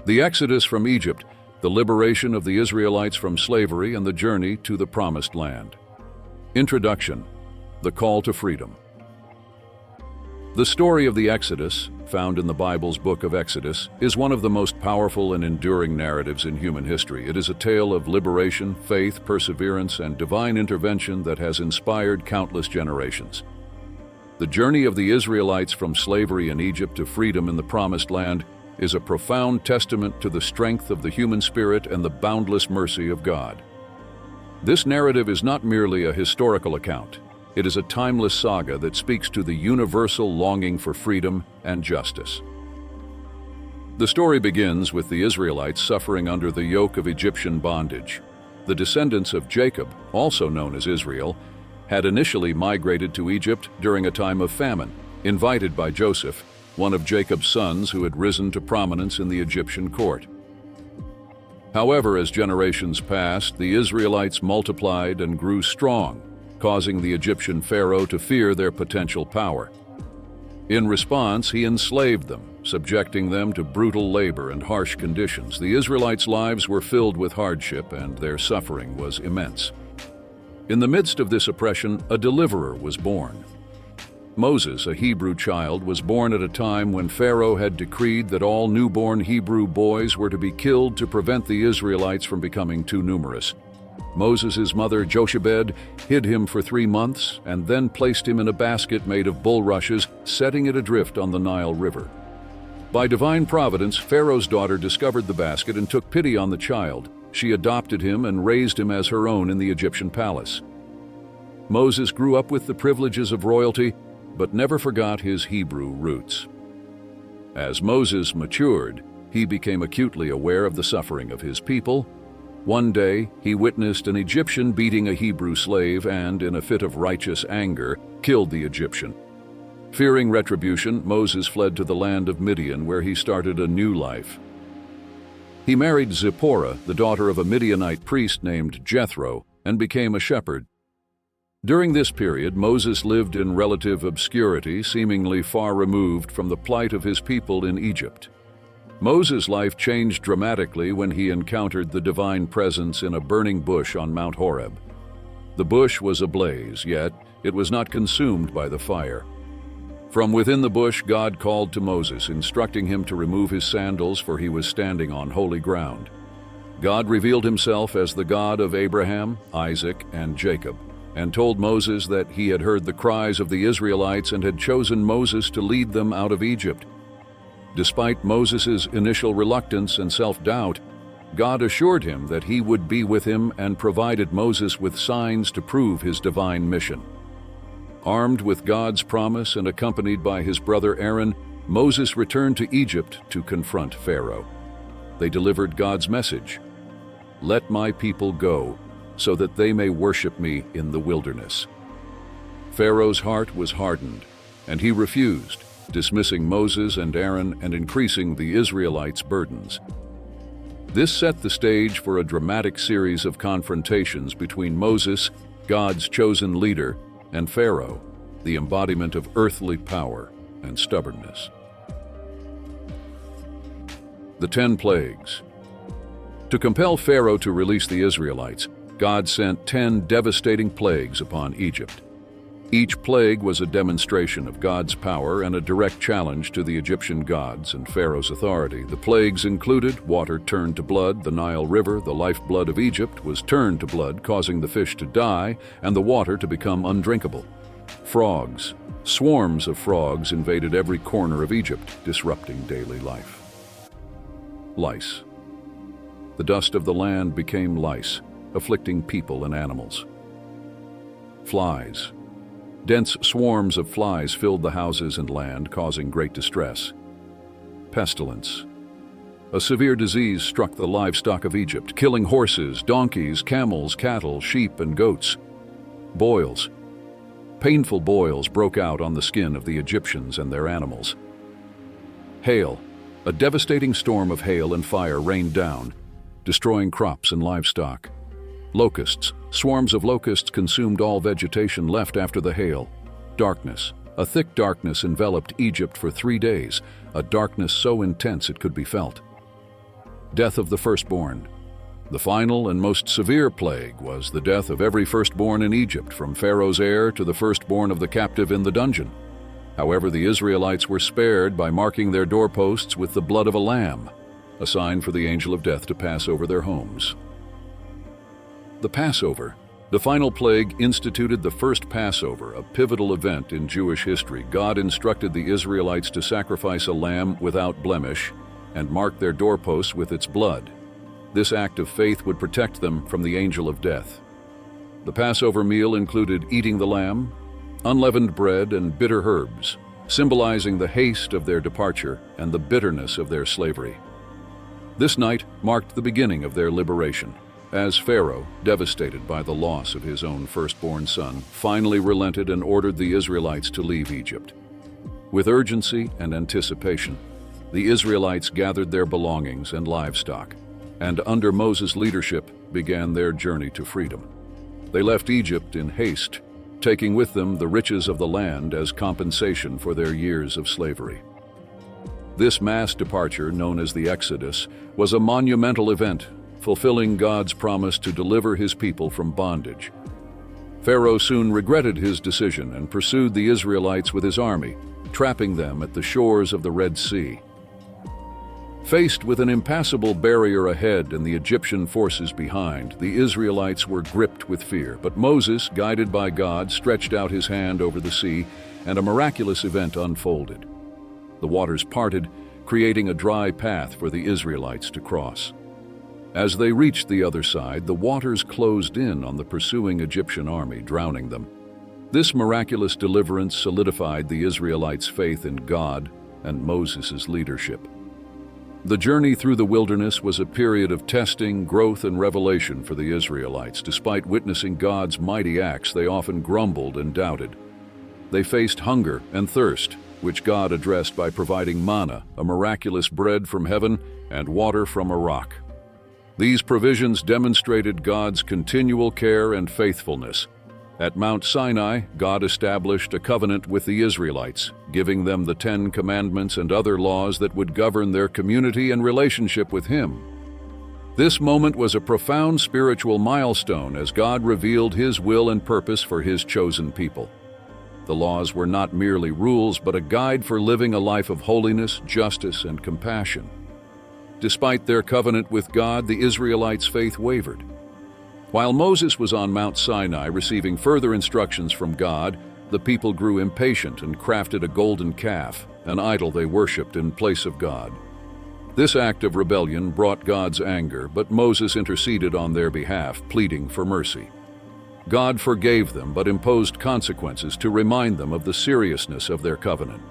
The Exodus from Egypt, the liberation of the Israelites from slavery and the journey to the Promised Land. Introduction: The Call to Freedom. The story of the Exodus, found in the Bible's book of Exodus, is one of the most powerful and enduring narratives in human history. It is a tale of liberation, faith, perseverance, and divine intervention that has inspired countless generations. The journey of the Israelites from slavery in Egypt to freedom in the Promised Land is a profound testament to the strength of the human spirit and the boundless mercy of God. This narrative is not merely a historical account. It is a timeless saga that speaks to the universal longing for freedom and justice. The story begins with the Israelites suffering under the yoke of Egyptian bondage. The descendants of Jacob, also known as Israel, had initially migrated to Egypt during a time of famine, invited by Joseph, one of Jacob's sons who had risen to prominence in the Egyptian court. However, as generations passed, the Israelites multiplied and grew strong, causing the Egyptian pharaoh to fear their potential power. In response, he enslaved them, subjecting them to brutal labor and harsh conditions. The Israelites' lives were filled with hardship, and their suffering was immense. In the midst of this oppression, a deliverer was born. Moses, a Hebrew child, was born at a time when Pharaoh had decreed that all newborn Hebrew boys were to be killed to prevent the Israelites from becoming too numerous. Moses' mother, Jochebed, hid him for 3 months and then placed him in a basket made of bulrushes, setting it adrift on the Nile River. By divine providence, Pharaoh's daughter discovered the basket and took pity on the child. She adopted him and raised him as her own in the Egyptian palace. Moses grew up with the privileges of royalty, but never forgot his Hebrew roots. As Moses matured, he became acutely aware of the suffering of his people. One day, he witnessed an Egyptian beating a Hebrew slave and, in a fit of righteous anger, killed the Egyptian. Fearing retribution, Moses fled to the land of Midian, where he started a new life. He married Zipporah, the daughter of a Midianite priest named Jethro, and became a shepherd. During this period, Moses lived in relative obscurity, seemingly far removed from the plight of his people in Egypt. Moses' life changed dramatically when he encountered the divine presence in a burning bush on Mount Horeb. The bush was ablaze, yet it was not consumed by the fire. From within the bush, God called to Moses, instructing him to remove his sandals, for he was standing on holy ground. God revealed himself as the God of Abraham, Isaac, and Jacob, and told Moses that he had heard the cries of the Israelites and had chosen Moses to lead them out of Egypt. Despite Moses' initial reluctance and self-doubt, God assured him that he would be with him and provided Moses with signs to prove his divine mission. Armed with God's promise and accompanied by his brother Aaron, Moses returned to Egypt to confront Pharaoh. They delivered God's message: "Let my people go, so that they may worship me in the wilderness." Pharaoh's heart was hardened, and he refused, dismissing Moses and Aaron and increasing the Israelites' burdens. This set the stage for a dramatic series of confrontations between Moses, God's chosen leader, and Pharaoh, the embodiment of earthly power and stubbornness. The 10 Plagues. To compel Pharaoh to release the Israelites, God sent 10 devastating plagues upon Egypt. Each plague was a demonstration of God's power and a direct challenge to the Egyptian gods and Pharaoh's authority. The plagues included: water turned to blood, the Nile River, the lifeblood of Egypt, was turned to blood, causing the fish to die and the water to become undrinkable. Frogs. Swarms of frogs invaded every corner of Egypt, disrupting daily life. Lice. The dust of the land became lice, afflicting people and animals. Flies. Dense swarms of flies filled the houses and land, causing great distress. Pestilence. A severe disease struck the livestock of Egypt, killing horses, donkeys, camels, cattle, sheep, and goats. Boils. Painful boils broke out on the skin of the Egyptians and their animals. Hail. A devastating storm of hail and fire rained down, destroying crops and livestock. Locusts. Swarms of locusts consumed all vegetation left after the hail. Darkness. A thick darkness enveloped Egypt for 3 days, a darkness so intense it could be felt. Death of the firstborn. The final and most severe plague was the death of every firstborn in Egypt, from Pharaoh's heir to the firstborn of the captive in the dungeon. However, the Israelites were spared by marking their doorposts with the blood of a lamb, a sign for the angel of death to pass over their homes. The Passover. The final plague instituted the first Passover, a pivotal event in Jewish history. God instructed the Israelites to sacrifice a lamb without blemish and mark their doorposts with its blood. This act of faith would protect them from the angel of death. The Passover meal included eating the lamb, unleavened bread, and bitter herbs, symbolizing the haste of their departure and the bitterness of their slavery. This night marked the beginning of their liberation, as Pharaoh, devastated by the loss of his own firstborn son, finally relented and ordered the Israelites to leave Egypt. With urgency and anticipation, the Israelites gathered their belongings and livestock, and under Moses' leadership began their journey to freedom. They left Egypt in haste, taking with them the riches of the land as compensation for their years of slavery. This mass departure, known as the Exodus, was a monumental event, fulfilling God's promise to deliver his people from bondage. Pharaoh soon regretted his decision and pursued the Israelites with his army, trapping them at the shores of the Red Sea. Faced with an impassable barrier ahead and the Egyptian forces behind, the Israelites were gripped with fear. But Moses, guided by God, stretched out his hand over the sea, and a miraculous event unfolded. The waters parted, creating a dry path for the Israelites to cross. As they reached the other side, the waters closed in on the pursuing Egyptian army, drowning them. This miraculous deliverance solidified the Israelites' faith in God and Moses' leadership. The journey through the wilderness was a period of testing, growth, and revelation for the Israelites. Despite witnessing God's mighty acts, they often grumbled and doubted. They faced hunger and thirst, which God addressed by providing manna, a miraculous bread from heaven, and water from a rock. These provisions demonstrated God's continual care and faithfulness. At Mount Sinai, God established a covenant with the Israelites, giving them the 10 Commandments and other laws that would govern their community and relationship with Him. This moment was a profound spiritual milestone as God revealed His will and purpose for His chosen people. The laws were not merely rules, but a guide for living a life of holiness, justice, and compassion. Despite their covenant with God, the Israelites' faith wavered. While Moses was on Mount Sinai receiving further instructions from God, the people grew impatient and crafted a golden calf, an idol they worshipped in place of God. This act of rebellion brought God's anger, but Moses interceded on their behalf, pleading for mercy. God forgave them, but imposed consequences to remind them of the seriousness of their covenant.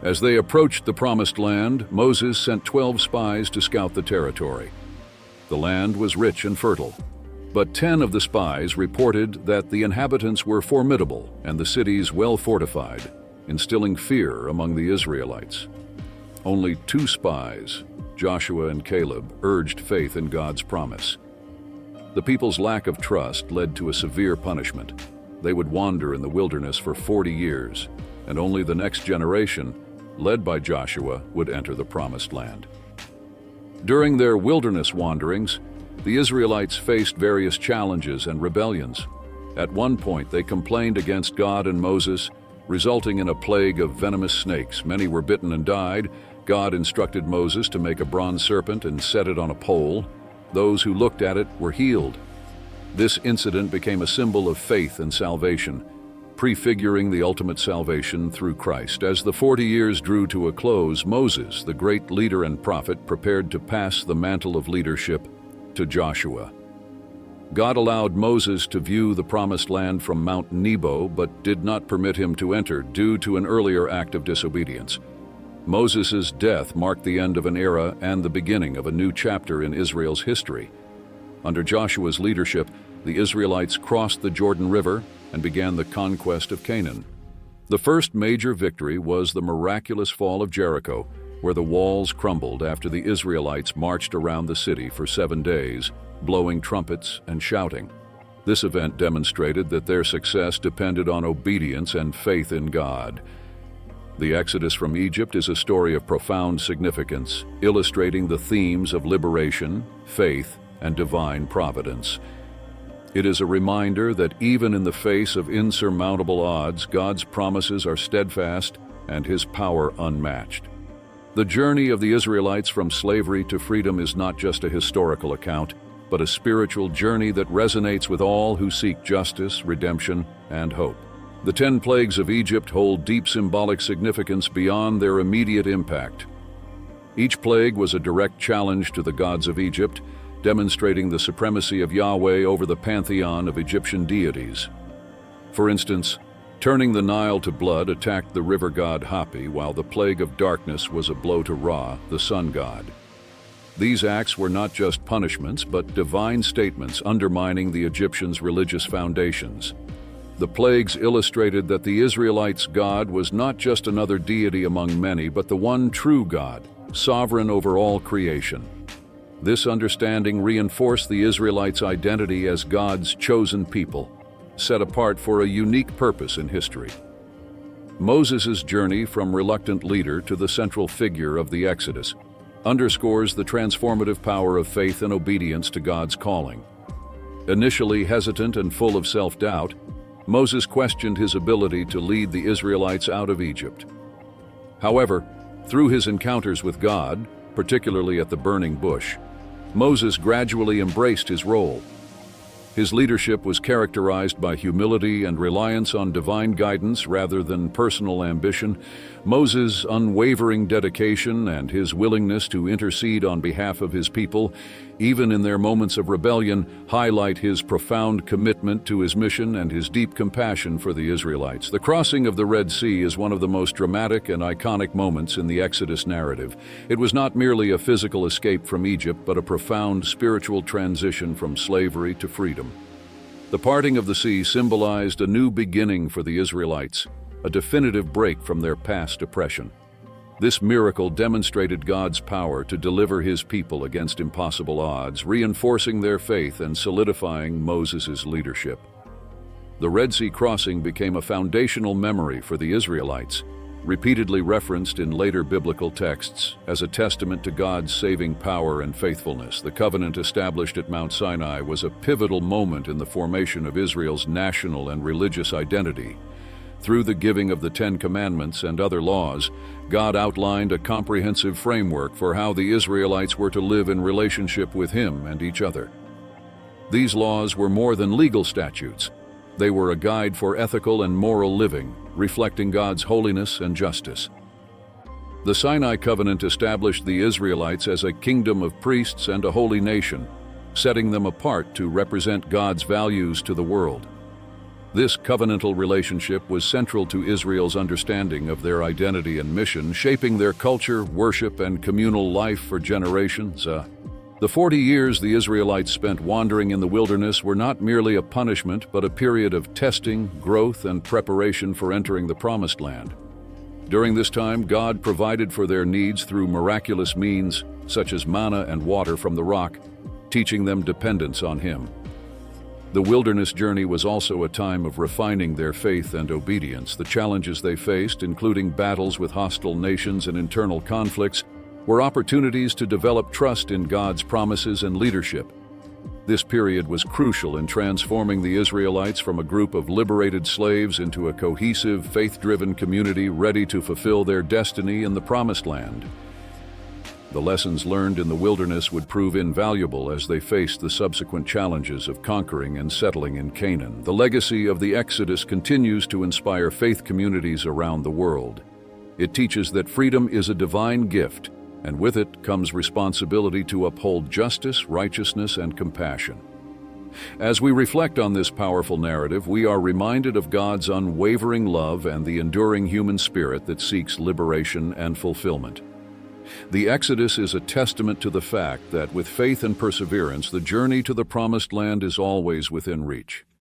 As they approached the Promised Land, Moses sent 12 spies to scout the territory. The land was rich and fertile, but 10 of the spies reported that the inhabitants were formidable and the cities well fortified, instilling fear among the Israelites. Only 2 spies, Joshua and Caleb, urged faith in God's promise. The people's lack of trust led to a severe punishment. They would wander in the wilderness for 40 years, and only the next generation, led by Joshua, would enter the Promised Land. During their wilderness wanderings, the Israelites faced various challenges and rebellions. At one point, they complained against God and Moses, resulting in a plague of venomous snakes. Many were bitten and died. God instructed Moses to make a bronze serpent and set it on a pole. Those who looked at it were healed. This incident became a symbol of faith and salvation, prefiguring the ultimate salvation through Christ. As the 40 years drew to a close, Moses, the great leader and prophet, prepared to pass the mantle of leadership to Joshua. God allowed Moses to view the Promised Land from Mount Nebo, but did not permit him to enter due to an earlier act of disobedience. Moses' death marked the end of an era and the beginning of a new chapter in Israel's history. Under Joshua's leadership, the Israelites crossed the Jordan River and began the conquest of Canaan. The first major victory was the miraculous fall of Jericho, where the walls crumbled after the Israelites marched around the city for 7 days, blowing trumpets and shouting. This event demonstrated that their success depended on obedience and faith in God. The Exodus from Egypt is a story of profound significance, illustrating the themes of liberation, faith, and divine providence. It is a reminder that even in the face of insurmountable odds, God's promises are steadfast and His power unmatched. The journey of the Israelites from slavery to freedom is not just a historical account, but a spiritual journey that resonates with all who seek justice, redemption, and hope. The 10 plagues of Egypt hold deep symbolic significance beyond their immediate impact. Each plague was a direct challenge to the gods of Egypt, demonstrating the supremacy of Yahweh over the pantheon of Egyptian deities. For instance, turning the Nile to blood attacked the river god Hapi, while the plague of darkness was a blow to Ra, the sun god. These acts were not just punishments, but divine statements undermining the Egyptians' religious foundations. The plagues illustrated that the Israelites' God was not just another deity among many, but the one true God, sovereign over all creation. This understanding reinforced the Israelites' identity as God's chosen people, set apart for a unique purpose in history. Moses' journey from reluctant leader to the central figure of the Exodus underscores the transformative power of faith and obedience to God's calling. Initially hesitant and full of self-doubt, Moses questioned his ability to lead the Israelites out of Egypt. However, through his encounters with God, particularly at the burning bush, Moses gradually embraced his role. His leadership was characterized by humility and reliance on divine guidance rather than personal ambition. Moses' unwavering dedication and his willingness to intercede on behalf of his people, even in their moments of rebellion, highlight his profound commitment to his mission and his deep compassion for the Israelites. The crossing of the Red Sea is one of the most dramatic and iconic moments in the Exodus narrative. It was not merely a physical escape from Egypt, but a profound spiritual transition from slavery to freedom. The parting of the sea symbolized a new beginning for the Israelites, a definitive break from their past oppression. This miracle demonstrated God's power to deliver His people against impossible odds, reinforcing their faith and solidifying Moses' leadership. The Red Sea crossing became a foundational memory for the Israelites, repeatedly referenced in later biblical texts as a testament to God's saving power and faithfulness. The covenant established at Mount Sinai was a pivotal moment in the formation of Israel's national and religious identity. Through the giving of the 10 Commandments and other laws, God outlined a comprehensive framework for how the Israelites were to live in relationship with Him and each other. These laws were more than legal statutes. They were a guide for ethical and moral living, reflecting God's holiness and justice. The Sinai covenant established the Israelites as a kingdom of priests and a holy nation, setting them apart to represent God's values to the world. This covenantal relationship was central to Israel's understanding of their identity and mission, shaping their culture, worship, and communal life for generations. The 40 years the Israelites spent wandering in the wilderness were not merely a punishment, but a period of testing, growth, and preparation for entering the Promised Land. During this time, God provided for their needs through miraculous means, such as manna and water from the rock, teaching them dependence on Him. The wilderness journey was also a time of refining their faith and obedience. The challenges they faced, including battles with hostile nations and internal conflicts, were opportunities to develop trust in God's promises and leadership. This period was crucial in transforming the Israelites from a group of liberated slaves into a cohesive, faith-driven community ready to fulfill their destiny in the Promised Land. The lessons learned in the wilderness would prove invaluable as they faced the subsequent challenges of conquering and settling in Canaan. The legacy of the Exodus continues to inspire faith communities around the world. It teaches that freedom is a divine gift, and with it comes responsibility to uphold justice, righteousness, and compassion. As we reflect on this powerful narrative, we are reminded of God's unwavering love and the enduring human spirit that seeks liberation and fulfillment. The Exodus is a testament to the fact that with faith and perseverance, the journey to the Promised Land is always within reach.